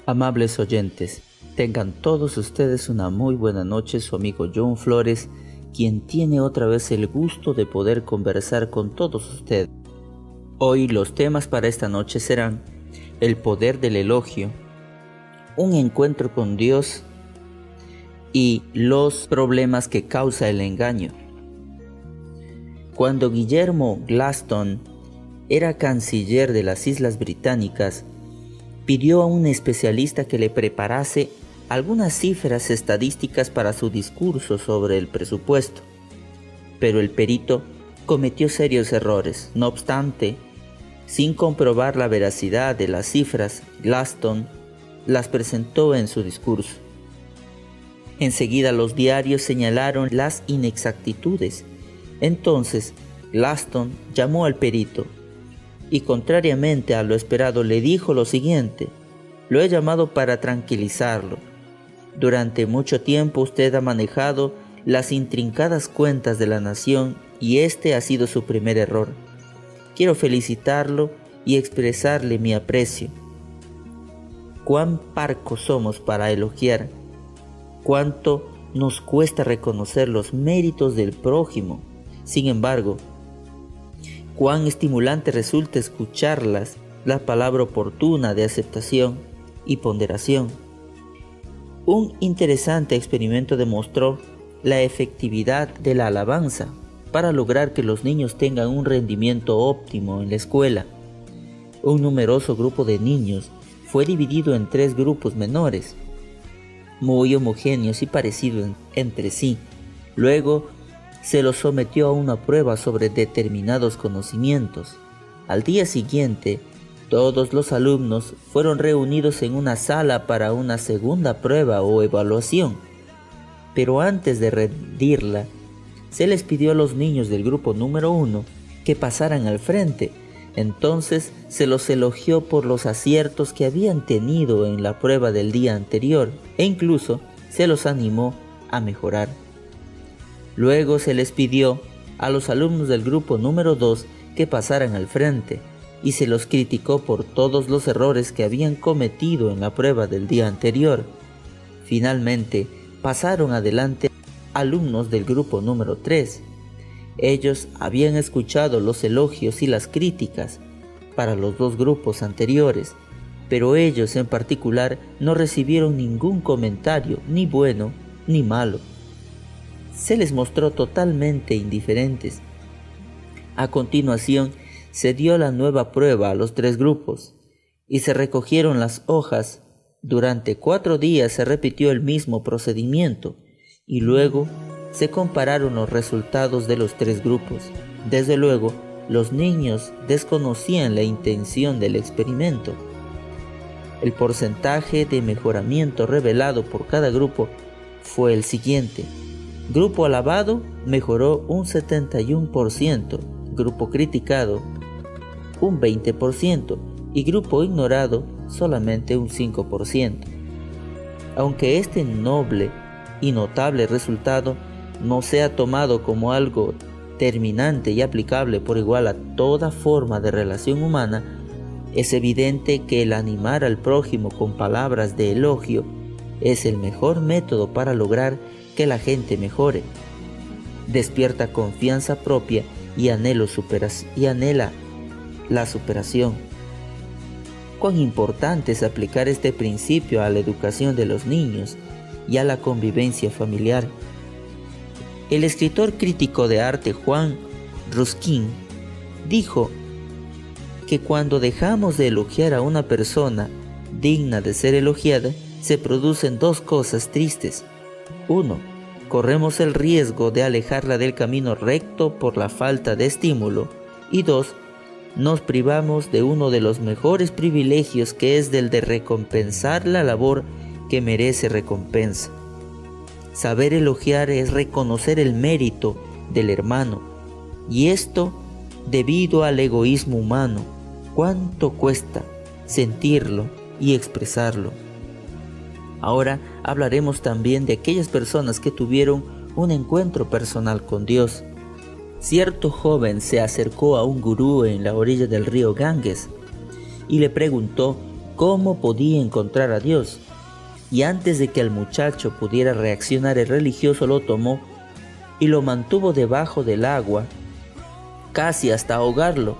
Amables oyentes, tengan todos ustedes una muy buena noche. Su amigo John Flores, quien tiene otra vez el gusto de poder conversar con todos ustedes. Hoy los temas para esta noche serán el poder del elogio, un encuentro con Dios y los problemas que causa el engaño. Cuando Guillermo Gladstone era canciller de las Islas Británicas, pidió a un especialista que le preparase algunas cifras estadísticas para su discurso sobre el presupuesto, pero el perito cometió serios errores. No obstante, sin comprobar la veracidad de las cifras, Gladstone las presentó en su discurso. Enseguida los diarios señalaron las inexactitudes. Entonces Gladstone llamó al perito y, contrariamente a lo esperado, le dijo lo siguiente: lo he llamado para tranquilizarlo. Durante mucho tiempo usted ha manejado las intrincadas cuentas de la nación y este ha sido su primer error. Quiero felicitarlo y expresarle mi aprecio. Cuán parcos somos para elogiar, cuánto nos cuesta reconocer los méritos del prójimo. Sin embargo, cuán estimulante resulta escucharlas, la palabra oportuna de aceptación y ponderación. Un interesante experimento demostró la efectividad de la alabanza para lograr que los niños tengan un rendimiento óptimo en la escuela. Un numeroso grupo de niños fue dividido en 3 grupos menores, muy homogéneos y parecidos entre sí. Luego se los sometió a una prueba sobre determinados conocimientos. Al día siguiente, todos los alumnos fueron reunidos en una sala para una segunda prueba o evaluación. Pero antes de rendirla, se les pidió a los niños del grupo número 1 que pasaran al frente. Entonces se los elogió por los aciertos que habían tenido en la prueba del día anterior e incluso se los animó a mejorar. Luego se les pidió a los alumnos del grupo número 2 que pasaran al frente y se los criticó por todos los errores que habían cometido en la prueba del día anterior. Finalmente pasaron adelante alumnos del grupo número 3. Ellos habían escuchado los elogios y las críticas para los 2 grupos anteriores, pero ellos en particular no recibieron ningún comentario, ni bueno ni malo. Se les mostró totalmente indiferentes. A continuación, se dio la nueva prueba a los 3 grupos y se recogieron las hojas. Durante 4 días se repitió el mismo procedimiento y luego se compararon los resultados de los 3 grupos. Desde luego, los niños desconocían la intención del experimento. El porcentaje de mejoramiento revelado por cada grupo fue el siguiente: grupo alabado mejoró un 71%, grupo criticado un 20% y grupo ignorado solamente un 5%. Aunque este noble y notable resultado no sea tomado como algo terminante y aplicable por igual a toda forma de relación humana, es evidente que el animar al prójimo con palabras de elogio es el mejor método para lograr que la gente mejore. Despierta confianza propia y anhela la superación. Cuán importante es aplicar este principio a la educación de los niños y a la convivencia familiar. El escritor crítico de arte Juan Ruskin dijo que cuando dejamos de elogiar a una persona digna de ser elogiada, se producen 2 cosas tristes. 1. Corremos el riesgo de alejarla del camino recto por la falta de estímulo. Y 2. Nos privamos de uno de los mejores privilegios, que es del de recompensar la labor que merece recompensa. Saber elogiar es reconocer el mérito del hermano, y esto debido al egoísmo humano. ¿Cuánto cuesta sentirlo y expresarlo? Ahora hablaremos también de aquellas personas que tuvieron un encuentro personal con Dios. Cierto joven se acercó a un gurú en la orilla del río Ganges y le preguntó cómo podía encontrar a Dios. Y antes de que el muchacho pudiera reaccionar, el religioso lo tomó y lo mantuvo debajo del agua, casi hasta ahogarlo.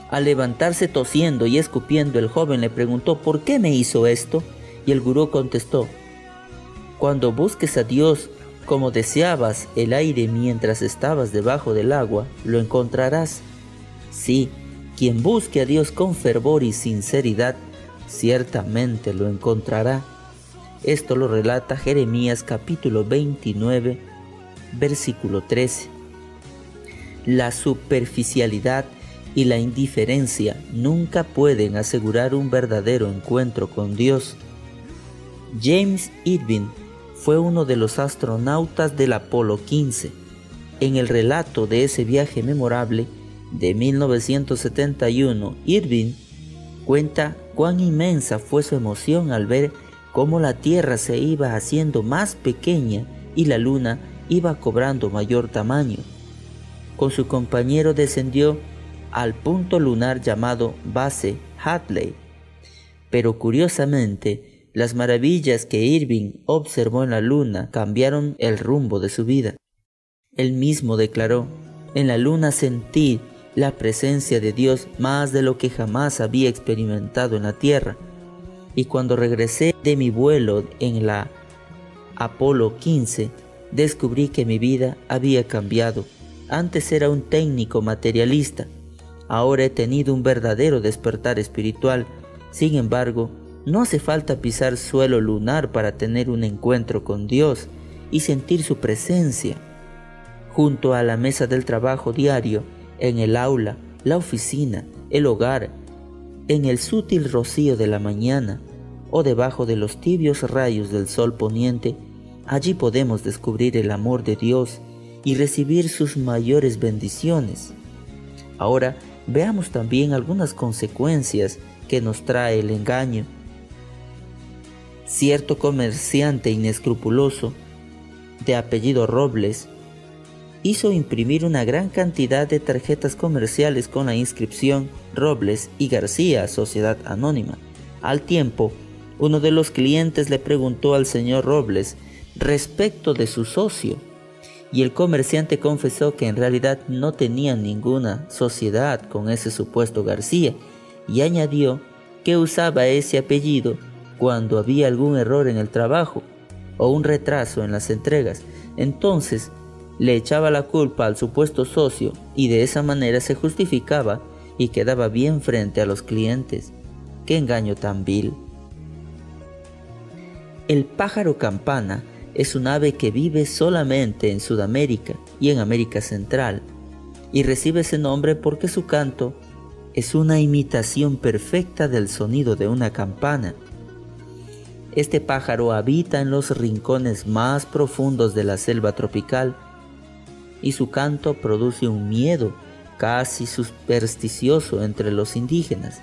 Al levantarse tosiendo y escupiendo, el joven le preguntó ¿por qué me hizo esto? Y el gurú contestó: cuando busques a Dios como deseabas el aire mientras estabas debajo del agua, lo encontrarás. Sí, quien busque a Dios con fervor y sinceridad, ciertamente lo encontrará. Esto lo relata Jeremías capítulo 29, versículo 13. La superficialidad y la indiferencia nunca pueden asegurar un verdadero encuentro con Dios. James Irving fue uno de los astronautas del Apolo 15. En el relato de ese viaje memorable de 1971, Irving cuenta cuán inmensa fue su emoción al ver cómo la Tierra se iba haciendo más pequeña y la Luna iba cobrando mayor tamaño. Con su compañero descendió al punto lunar llamado Base Hadley, pero curiosamente, las maravillas que Irving observó en la Luna cambiaron el rumbo de su vida. Él mismo declaró: en la Luna sentí la presencia de Dios más de lo que jamás había experimentado en la Tierra. Y cuando regresé de mi vuelo en la Apolo 15, descubrí que mi vida había cambiado. Antes era un técnico materialista. Ahora he tenido un verdadero despertar espiritual. Sin embargo, no hace falta pisar suelo lunar para tener un encuentro con Dios y sentir su presencia. Junto a la mesa del trabajo diario, en el aula, la oficina, el hogar, en el sutil rocío de la mañana o debajo de los tibios rayos del sol poniente, allí podemos descubrir el amor de Dios y recibir sus mayores bendiciones. Ahora veamos también algunas consecuencias que nos trae el engaño. Cierto comerciante inescrupuloso, de apellido Robles, hizo imprimir una gran cantidad de tarjetas comerciales con la inscripción Robles y García, Sociedad Anónima. Al tiempo, uno de los clientes le preguntó al señor Robles respecto de su socio, y el comerciante confesó que en realidad no tenía ninguna sociedad con ese supuesto García, y añadió que usaba ese apellido cuando había algún error en el trabajo o un retraso en las entregas. Entonces le echaba la culpa al supuesto socio y de esa manera se justificaba y quedaba bien frente a los clientes. ¡Qué engaño tan vil! El pájaro campana es un ave que vive solamente en Sudamérica y en América Central, y recibe ese nombre porque su canto es una imitación perfecta del sonido de una campana. Este pájaro habita en los rincones más profundos de la selva tropical y su canto produce un miedo casi supersticioso entre los indígenas.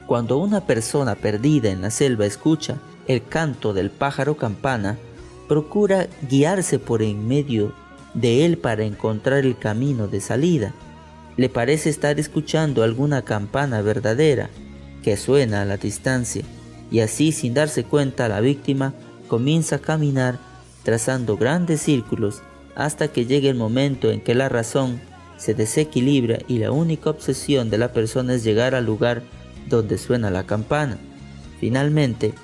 Cuando una persona perdida en la selva escucha el canto del pájaro campana, procura guiarse por en medio de él para encontrar el camino de salida. Le parece estar escuchando alguna campana verdadera que suena a la distancia, y así, sin darse cuenta, la víctima comienza a caminar trazando grandes círculos hasta que llegue el momento en que la razón se desequilibra y la única obsesión de la persona es llegar al lugar donde suena la campana. Finalmente,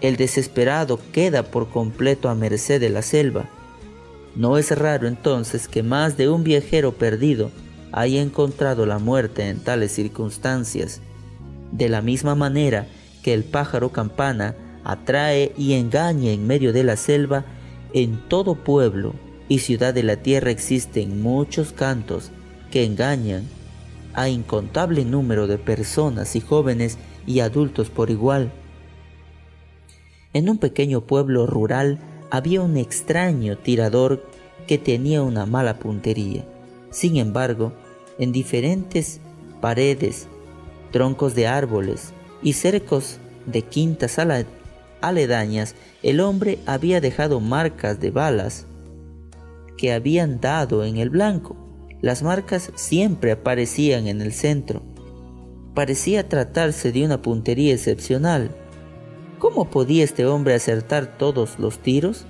el desesperado queda por completo a merced de la selva. No es raro entonces que más de un viajero perdido haya encontrado la muerte en tales circunstancias. De la misma manera que el pájaro campana atrae y engaña en medio de la selva, en todo pueblo y ciudad de la tierra existen muchos cantos que engañan a incontable número de personas y jóvenes y adultos por igual. En un pequeño pueblo rural había un extraño tirador que tenía una mala puntería. Sin embargo, en diferentes paredes, troncos de árboles y cercos de quintas aledañas, el hombre había dejado marcas de balas que habían dado en el blanco. Las marcas siempre aparecían en el centro. Parecía tratarse de una puntería excepcional. ¿Cómo podía este hombre acertar todos los tiros?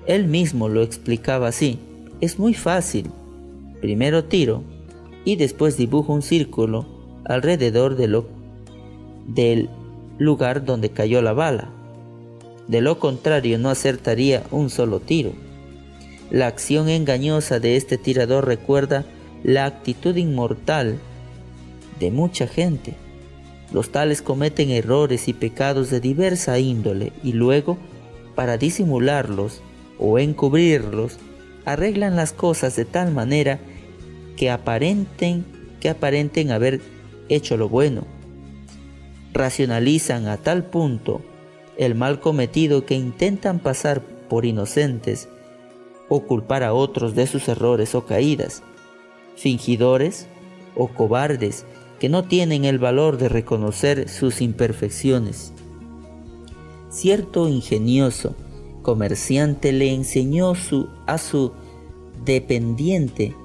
Él mismo lo explicaba así: es muy fácil. Primero tiro y después dibujo un círculo alrededor del lugar donde cayó la bala. De lo contrario, no acertaría un solo tiro. La acción engañosa de este tirador recuerda la actitud inmortal de mucha gente. Los tales cometen errores y pecados de diversa índole y luego, para disimularlos o encubrirlos, arreglan las cosas de tal manera que aparenten haber hecho lo bueno. Racionalizan a tal punto el mal cometido que intentan pasar por inocentes o culpar a otros de sus errores o caídas. Fingidores o cobardes que no tienen el valor de reconocer sus imperfecciones. Cierto ingenioso comerciante le enseñó a su dependiente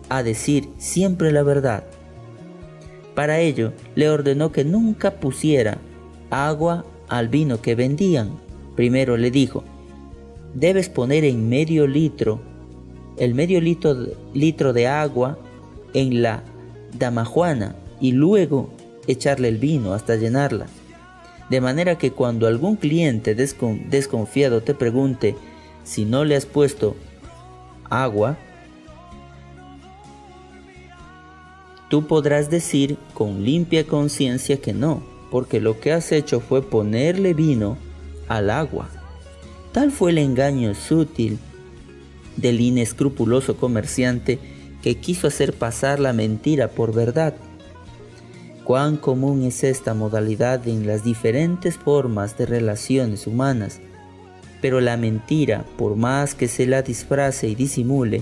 a decir siempre la verdad. Para ello, le ordenó que nunca pusiera agua al vino que vendían. Primero le dijo: debes poner el medio litro de agua en la damajuana y luego echarle el vino hasta llenarla. De manera que cuando algún cliente desconfiado te pregunte si no le has puesto agua, tú podrás decir con limpia conciencia que no, porque lo que has hecho fue ponerle vino al agua. Tal fue el engaño sutil del inescrupuloso comerciante que quiso hacer pasar la mentira por verdad. Cuán común es esta modalidad en las diferentes formas de relaciones humanas, pero la mentira, por más que se la disfrace y disimule,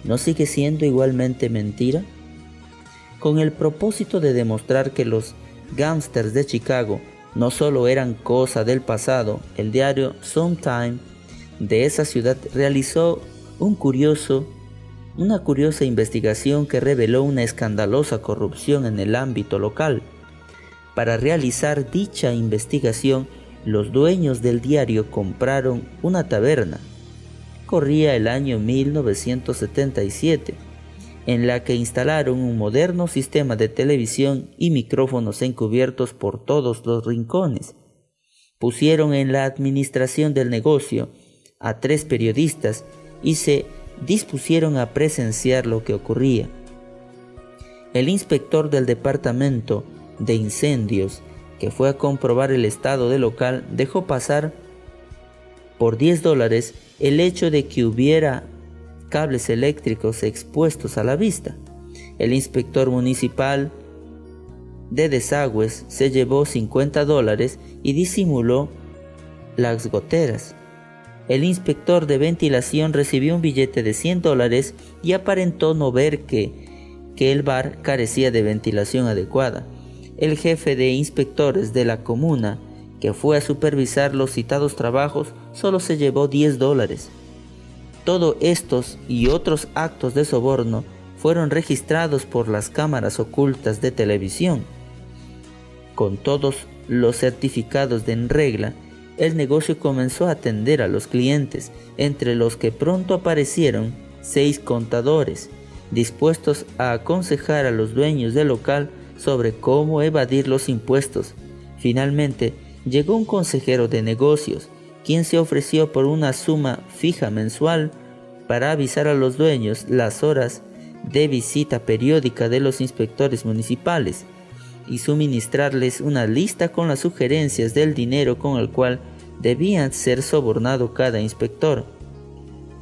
¿no sigue siendo igualmente mentira? Con el propósito de demostrar que los gángsters de Chicago no solo eran cosa del pasado, el diario Sun-Times de esa ciudad realizó una curiosa investigación que reveló una escandalosa corrupción en el ámbito local. Para realizar dicha investigación, los dueños del diario compraron una taberna. Corría el año 1977, en la que instalaron un moderno sistema de televisión y micrófonos encubiertos por todos los rincones. Pusieron en la administración del negocio a 3 periodistas y se dispusieron a presenciar lo que ocurría. El inspector del departamento de incendios, que fue a comprobar el estado del local, dejó pasar por $10 el hecho de que hubiera cables eléctricos expuestos a la vista. El inspector municipal de desagües se llevó $50 y disimuló las goteras. El inspector de ventilación recibió un billete de $100 y aparentó no ver que el bar carecía de ventilación adecuada. El jefe de inspectores de la comuna, que fue a supervisar los citados trabajos, solo se llevó $10. Todos estos y otros actos de soborno fueron registrados por las cámaras ocultas de televisión. Con todos los certificados en regla, el negocio comenzó a atender a los clientes, entre los que pronto aparecieron 6 contadores, dispuestos a aconsejar a los dueños del local sobre cómo evadir los impuestos. Finalmente, llegó un consejero de negocios, quien se ofreció por una suma fija mensual para avisar a los dueños las horas de visita periódica de los inspectores municipales y suministrarles una lista con las sugerencias del dinero con el cual debían ser sobornado cada inspector.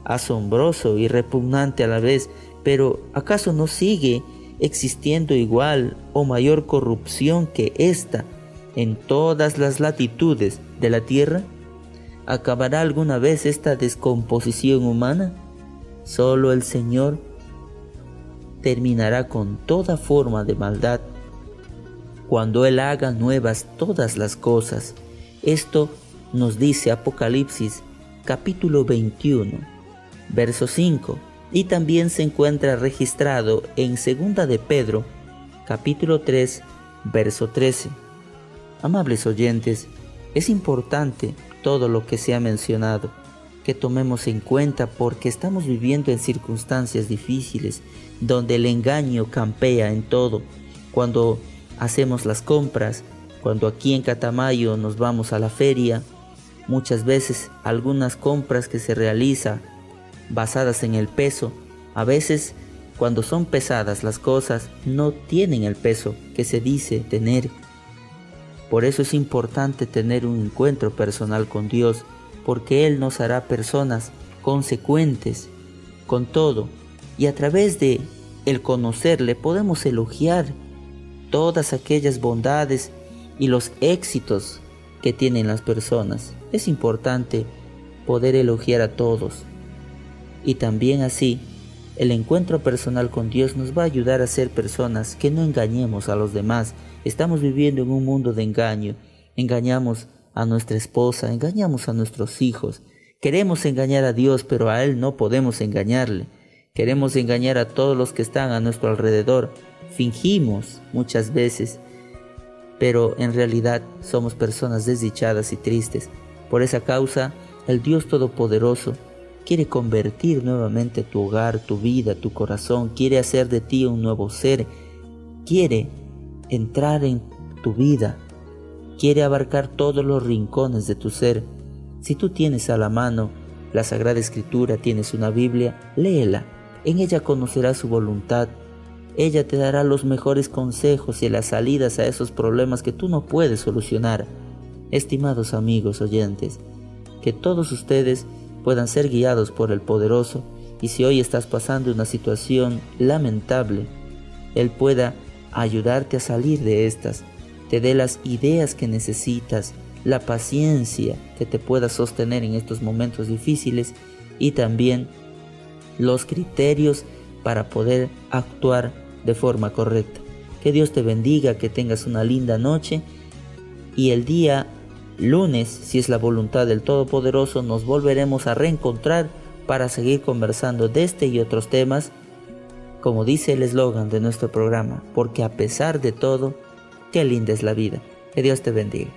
Asombroso y repugnante a la vez, pero ¿acaso no sigue existiendo igual o mayor corrupción que esta en todas las latitudes de la tierra? ¿Acabará alguna vez esta descomposición humana? Solo el Señor terminará con toda forma de maldad cuando Él haga nuevas todas las cosas. Esto nos dice Apocalipsis capítulo 21, verso 5, y también se encuentra registrado en 2 de Pedro capítulo 3, verso 13. Amables oyentes, es importante todo lo que se ha mencionado, que tomemos en cuenta porque estamos viviendo en circunstancias difíciles, donde el engaño campea en todo. Cuando hacemos las compras, cuando aquí en Catamayo nos vamos a la feria, muchas veces algunas compras que se realizan basadas en el peso, a veces cuando son pesadas las cosas no tienen el peso que se dice tener. Por eso es importante tener un encuentro personal con Dios, porque Él nos hará personas consecuentes con todo, y a través de el conocerle podemos elogiar todas aquellas bondades y los éxitos que tienen las personas. Es importante poder elogiar a todos, y también así el encuentro personal con Dios nos va a ayudar a ser personas que no engañemos a los demás. Estamos viviendo en un mundo de engaño. Engañamos a nuestra esposa, engañamos a nuestros hijos. Queremos engañar a Dios, pero a Él no podemos engañarle. Queremos engañar a todos los que están a nuestro alrededor. Fingimos muchas veces, pero en realidad somos personas desdichadas y tristes. Por esa causa, el Dios Todopoderoso quiere convertir nuevamente tu hogar, tu vida, tu corazón. Quiere hacer de ti un nuevo ser. Quiere entrar en tu vida. Quiere abarcar todos los rincones de tu ser. Si tú tienes a la mano la Sagrada Escritura, tienes una Biblia, léela. En ella conocerás su voluntad. Ella te dará los mejores consejos y las salidas a esos problemas que tú no puedes solucionar. Estimados amigos oyentes, que todos ustedes puedan ser guiados por el Poderoso, y si hoy estás pasando una situación lamentable, Él pueda ayudarte a salir de estas, te dé las ideas que necesitas, la paciencia que te pueda sostener en estos momentos difíciles, y también los criterios para poder actuar de forma correcta. Que Dios te bendiga, que tengas una linda noche, y el día lunes, si es la voluntad del Todopoderoso, nos volveremos a reencontrar para seguir conversando de este y otros temas, como dice el eslogan de nuestro programa, porque a pesar de todo, qué linda es la vida. Que Dios te bendiga.